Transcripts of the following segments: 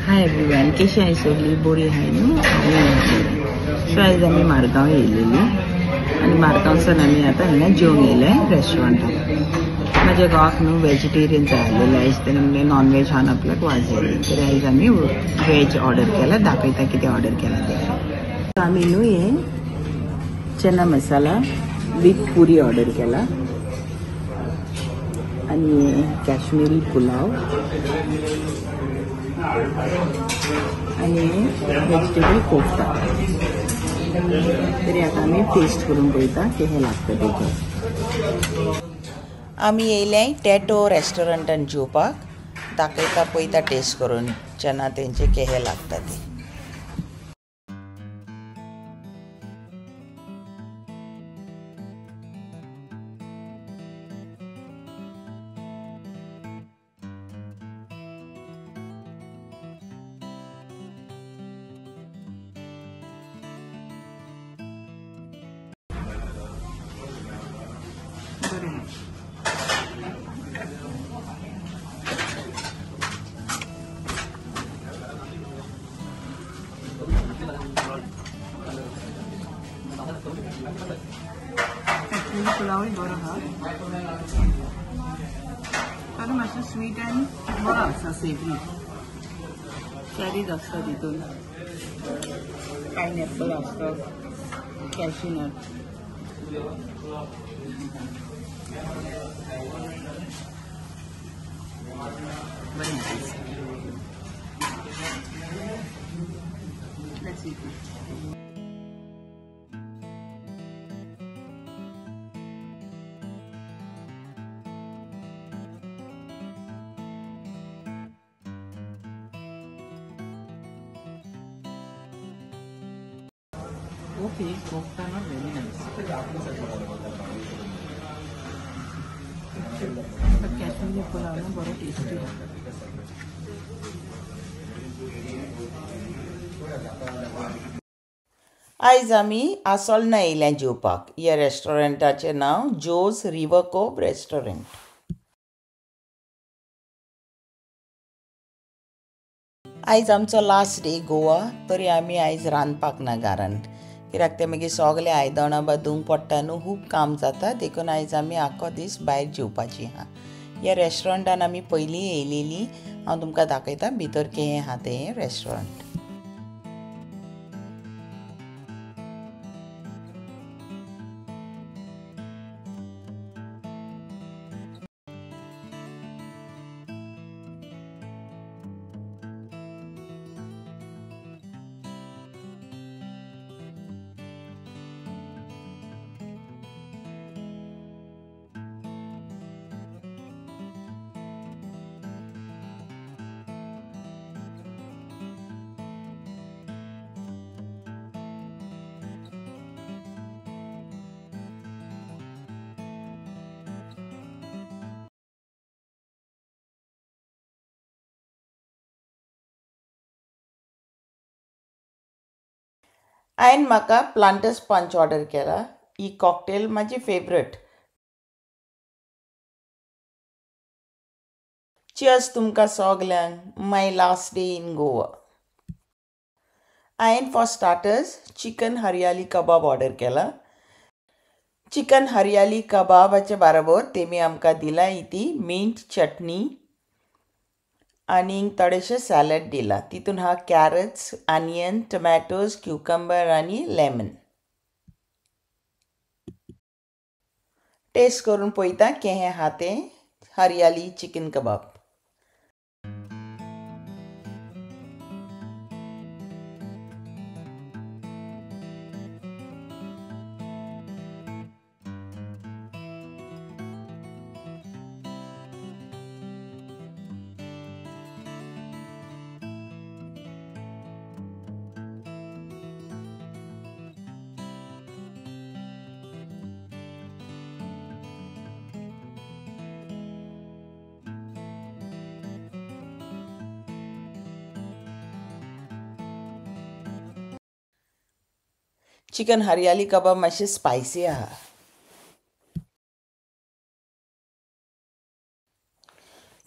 Hi everyone, कशी आहे सगळी? बरी आहे न्हू? सो आयज आमी मारगांव येयलेली आनी मारगांवसान आमी आतां हांगा जेवंक येयले रेस्टॉरंटात. म्हाज्या घोवाक न्हू वेजिटेरियन जाय आसलेलें, आयज ताणें म्हणलें नॉन वेज खावन आपल्याक वाज येयली, तर आयज आमी वेज ऑर्डर केला. दाखयता कितें ऑर्डर केला तें. आमी न्हू हे चना मसाला विथ पुरी ऑर्डर केला आणि काश्मीरी पुलाव आणि वेजिटेबल कोफ्ता. तरी आता आमी टेस्ट करून पळयता की हे लागता तेजें. आमी येयले टॅटो रेस्टॉरंटान जेवपाक. दाखयता पळयता टेस्ट करून चना तेंचे केहे लागता ते. पुलावूय बरो आहा, पण मातसो स्वीट आनी बरो आसा, सेवरी चॅरीज आसता तितून, पायनॅपल आसता, कॅश्यूनट. बरें taste. Let's eat. Okay, kofta not very nice. But Kashmiri pulao ना बरो टेस्टी लागता. आयज आमी आसोलना येयल्या जेवपाक. ह्या रेस्टॉरंटाचें नांव जोज रिवर कोव रेस्टॉरंट. आयज आमचो लास्ट डे गोवा, तरी आमी आयज रांदपाक ना घरान, कित्याक ते मागीर सगळे आयदनां बा धुवंक पडटा न्हू, खूब काम जाता. देखून आयज आमी आख्खो दीस भायर जेवपाची आहा. ह्या रेस्टॉरंटान आमी पयलीं येयलेली. हांव तुमकां दाखयता भितर केहें आहा तें रेस्टॉरंट. हांवें म्हाका प्लांटर्स पंच ऑर्डर केला. ही कॉकटेल म्हाजी फेवरेट. चियर्स तुमकां सगल्यांक my last day in Goa. हांवें फॉर स्टार्टर्स चिकन हरियाली कबाब ऑर्डर केला. चिकन हरियाली कबाबाचे बरोबर तेमी आमकां दिला ती मिंट चटणी आनी थोडेशे सॅलड दिला. तितून हा कॅरट्स, ऑनियन, टमॅटोज, क्युकंबर आनी लेमन. टेस्ट करून पळयता केहें आहा तें हरियाली चिकन कबाब. चिकन हरियाली कबाब मातशें स्पायसी आहा.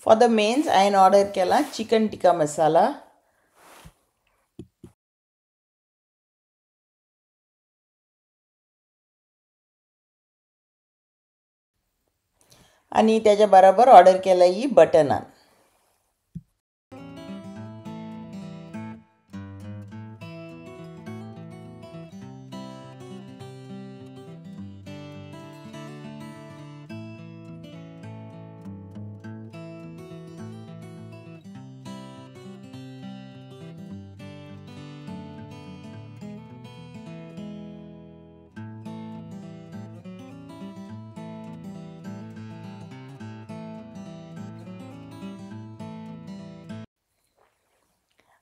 फॉर द मेन्स हांवें ऑर्डर केला चिकन टिक्का मसाला आणि त्याच्या बरोबर ऑर्डर केला ही butter naan.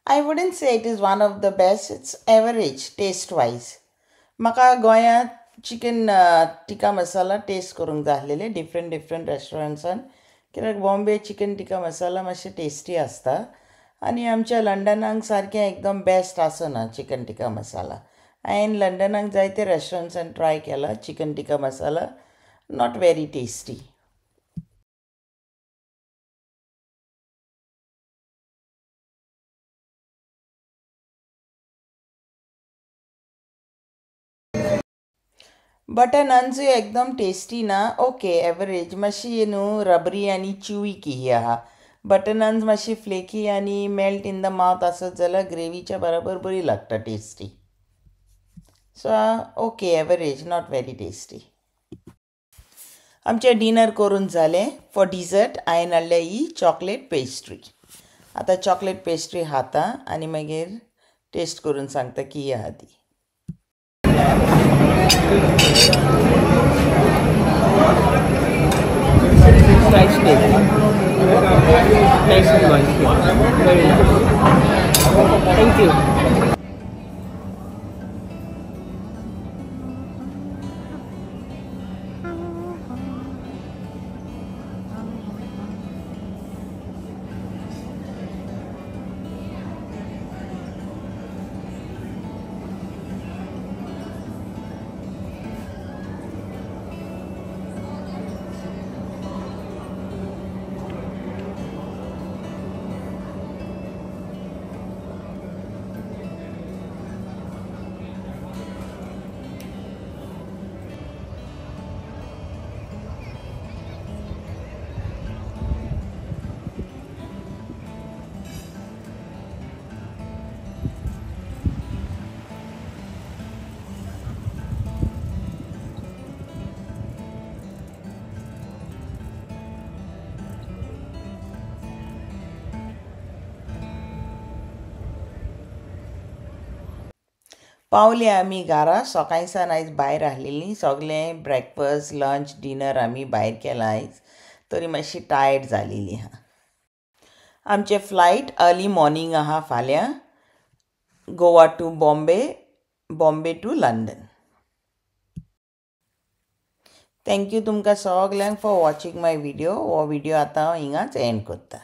I wouldn't say it is one of the best. It's average taste-wise. म्हाका गोंयांत चिकन टिक्का मसाला टेस्ट करूंक जाय आसलेले डिफरंट रेस्टॉरंट्सान, कित्याक बॉम्बे चिकन टिक्का मसाला मातशें टेस्टी आसता आनी आमच्या लंडनाक सारकें एकदम बेस्ट आसना चिकन टिक्का मसाला. हांवें लंडनाक जायते रेस्टॉरंट्सान ट्राय केला chicken tikka masala, not very tasty. Butter नानसूय एकदम टेस्टी ना, ओके एवरेज, मातशी न्हू रबरी आनी च्युवी ही आहा. बटर नान्स मातशी फ्लेकी आनी मेल्ट इन द माउथ आसत जाल्यार ग्रेवीच्या बरोबर बरी लागता tasty. So okay average, not very tasty. आमचें डिनर करून जालें. फॉर डिजर्ट हांवें हाडलें ही चॉकलेट पेस्ट्री. आतां चॉकलेट पेस्ट्री खाता आनी मागीर टेस्ट करून सांगता की आहा ती. Nice cake. Nice and moist. Very nice. Thank you. Pawle आमी घरा. सकाळींसान आयज भायर आहलेलीं, सगळें ब्रेकफास्ट लंच डिनर आमी भायर केलां आयज, तरी मातशी टायर्ड जालेलीं आहा. आमचें फ्लायट अर्ली मॉर्निंग आहा फाल्यां, Goa to Bombay, Bombay to London. Thank you तुमकां सगल्यांक फॉर वॉचिंग माय व्हिडिओ. हो व्हिडिओ आतां हांव हिंगाच एंड करता.